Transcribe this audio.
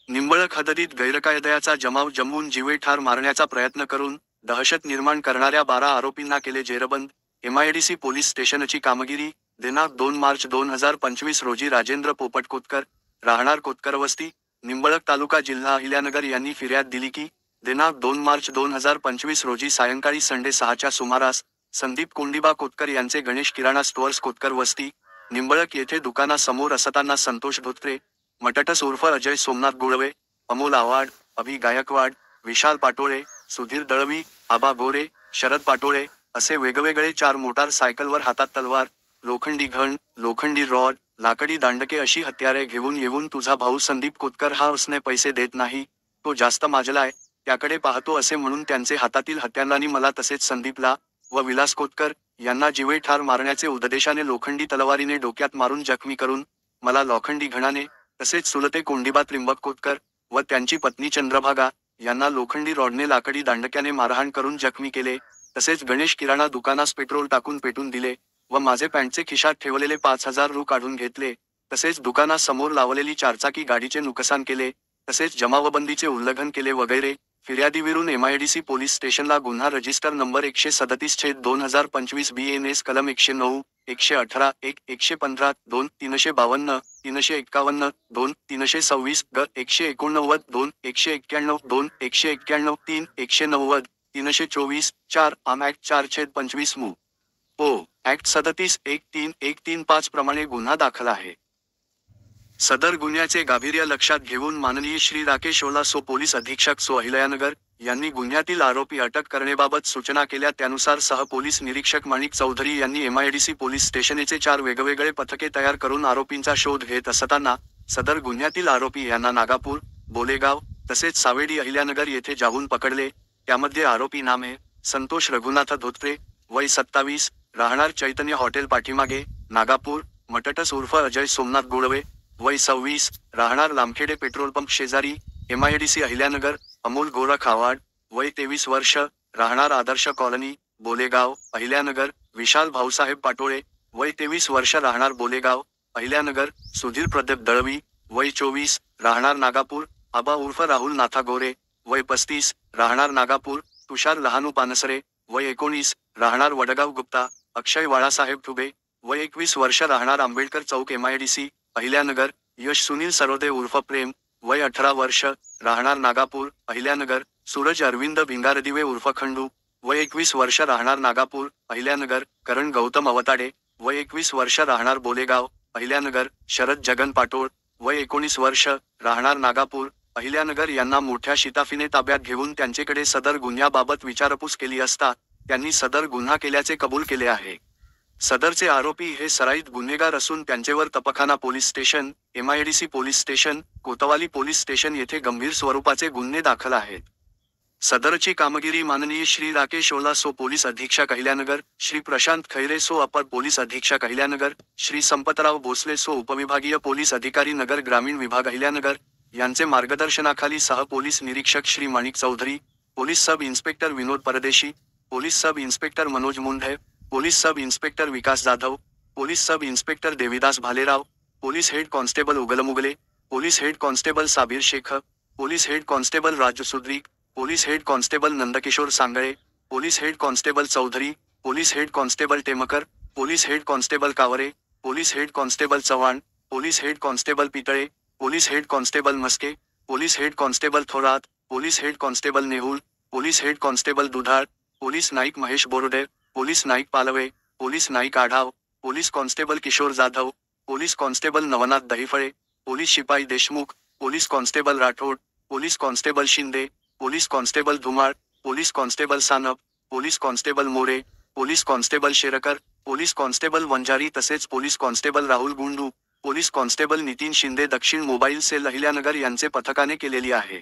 निंबळक हददीत गैरकायद्याचा जमाव जमवून जीवे ठार मारण्याचा प्रयत्न करून दहशत निर्माण करणाऱ्या 12 आरोपींना केले जेरबंद. एमआयडीसी पोलीस स्टेशनची कामगिरी. दिनांक 2 मार्च 2025 रोजी राजेंद्र पोपट कोतकर, राहणार कोतकरवस्ती, निंबळक तालुका जिल्हा अहिल्यानगर यांनी फिर्याद दिली की, दिनांक 2 मार्च 2025 रोजी सायंकाळी 6:30च्या सुमारास संदीप कोंडीबा कोतकर यांचे गणेश किराणा स्टोअर्स कोतकर वस्ती, निंबळक येथे दुकानासमोर असताना संतोष धोत्रे, मटटस उर्फ अजय सोमनाथ गुळवे, अमोल आव्हाड, अभि गायकवाड, विशाल पाटोळे, सुधीर दळवी, आबा गोरे, शरद पाटोळे असे वेगवेगळे 4 मोटार सायकलवर हातात तलवार, लोखंडी घण, लोखंडी रॉड, लाकडी दांडके अशी हत्यारे घेऊन येऊन तुझा भाऊ संदीप कोतकर हा उसने पैसे देत नाही, तो जास्त माजलाय, त्याकडे पाहतो असे म्हणून त्यांचे हातातील हत्यारांनी मला तसेच संदीपला व विलास कोतकर यांना जीवे ठार मारण्याचे उद्देशाने लोखंडी तलवारीने डोक्यात मारून जखमी करून, मला लोखंडी घणाने, तसेच चुलते कोंडीबा त्रिंबक कोतकर व त्यांची पत्नी चंद्रभागा यांना लोखंडी रॉडने लाकडी दांडक्याने मारहाण करून जखमी केले. तसेच गणेश किराणा दुकानास पेट्रोल टाकून पेटून दिले व माझे पॅन्टचे खिशात ठेवलेले 5,000 रु काढून घेतले. तसेच दुकानासमोर लावलेली 4 चाकी गाडीचे नुकसान केले. तसेच जमावबंदीचे उल्लंघन केले वगैरे. फिर्यादीविरुद्ध एमआयडीसी पोलीस स्टेशनला गुन्हा रजिस्टर नंबर 137/2025 BNS कलम 109, 118, 1, 115, 2, 352, 351, 2, 326 ग 189, 2, 191, 2, 191, 3, 190, 324, 4 आम ऍक्ट 4/25 मु. ओ ऍक्ट 37/13135 प्रमाणे गुन्हा दाखल आहे. सदर गुन्ह्याचे गांभीर्य लक्षात घेऊन माननीय श्री राकेश ओला सो पोलीस अधीक्षक सो अहिल्यानगर यांनी गुन्ह्यातील आरोपी अटक करण्याबाबत सूचना केल्या. त्यानुसार सह पोलीस निरीक्षक माणिक चौधरी यांनी एमआयडीसी पोलीस स्टेशनचे 4 वेगवेगळे पथके तयार करून आरोपींचा शोध घेत असताना सदर गुन्ह्यातील आरोपी यांना नागापूर, बोलेगाव तसेच सावेडी अहिल्यानगर येथे जाऊन पकडले. त्यामध्ये आरोपी नामे संतोष रघुनाथ धोत्रे, वय 27, राहणार चैतन्य हॉटेल पाठीमागे, नागापूर, मटटस उर्फ अजय सोमनाथ गुळवे, वय 26, राहणार लामखेडे पेट्रोल पंप शेजारी, एमआयडीसी अहिल्यानगर, अमोल गोरख आव्हाड, वय 23 वर्ष, राहणार आदर्श कॉलनी, बोलेगाव, अहिल्यानगर, विशाल भाऊसाहेब पाटोळे, वय 23 वर्ष, राहणार बोलेगाव, अहिल्यानगर, सुधीर प्रदीप दळवी, वय 24, राहणार नागापूर, आबा उर्फ राहुल नाथा गोरे, वय 35, राहणार नागापूर, तुषार लहानू पानसरे, वय 19, राहणार वडगाव गुप्ता, अक्षय बाळासाहेब ठुबे, वय 21 वर्ष, राहणार आंबेडकर चौक एमआयडीसी, अहिल्यानगर, यश सुनील सरोदे उर्फ प्रेम, वय 18 वर्ष, राहणार नागापूर, अहिल्यानगर, सूरज अरविंद भिंगारदिवे उर्फ खंडू, वय 21 वर्ष, राहणार नागापूर, अहिल्यानगर, करण गौतम अवताडे, वय 21 वर्ष, राहणार बोलेगाव, अहिल्यानगर, शरद जगन पाटोळ, वय 19 वर्ष, राहणार नागापूर, अहिल्यानगर यांना मोठ्या शिताफीने ताब्यात घेऊन त्यांच्याकडे सदर गुन्ह्याबाबत विचारपूस केली असता त्यांनी सदर गुन्हा केल्याचे कबूल केले आहे. सदरचे आरोपी हे सराईत गुन्हेगार असून त्यांचेवर Topkhana police station, MIDC police station, Kotwali police station येथे गंभीर स्वरूपाचे गुन्हे दाखल आहेत. सदरची कामगिरी माननीय श्री राकेश ओला सो पोलीस अधीक्षक अहिल्यानगर, श्री प्रशांत खैरे सो अपर पोलीस अधीक्षक अहिल्यानगर, श्री संपतराव भोसले सो उपविभागीय पोलीस अधिकारी नगर ग्रामीण विभाग अहिल्यानगर यांचे मार्गदर्शनाखाली सह पोलीस निरीक्षक Shri Manik Chaudhari, police sub inspector Vinod Pardeshi, police sub inspector Manoj Mundhe, police sub inspector Vikas Jadhav, police sub inspector Devidas Bhalerao, police head constable Ugalmugale, police head constable Sabir Shaikh, police head constable Raju Sudrik, police head constable Nandkishor Sangle, police head constable Chaudhari, police head constable Temkar, police head constable Kaware, police head constable Chavan, police head constable Pitale, police head constable Maske, police head constable Thorat, police head constable Nehul, police head constable Dudhal, police Naik Mahesh Borude, police Naik Palve, police Naik Adhav, police constable Kishor Jadhav, police constable Navnath Dahiphale, police शिपाई Deshmukh, police constable Rathod, police constable Shinde, police constable Dhumal, police constable Sanap, police constable More, police constable Sherkar, police constable Vanjari तसेच police constable Rahul Gundu, police constable Nitin Shinde दक्षिण mobile sale Ahilyanagar यांचे पथकाने केलेली आहे.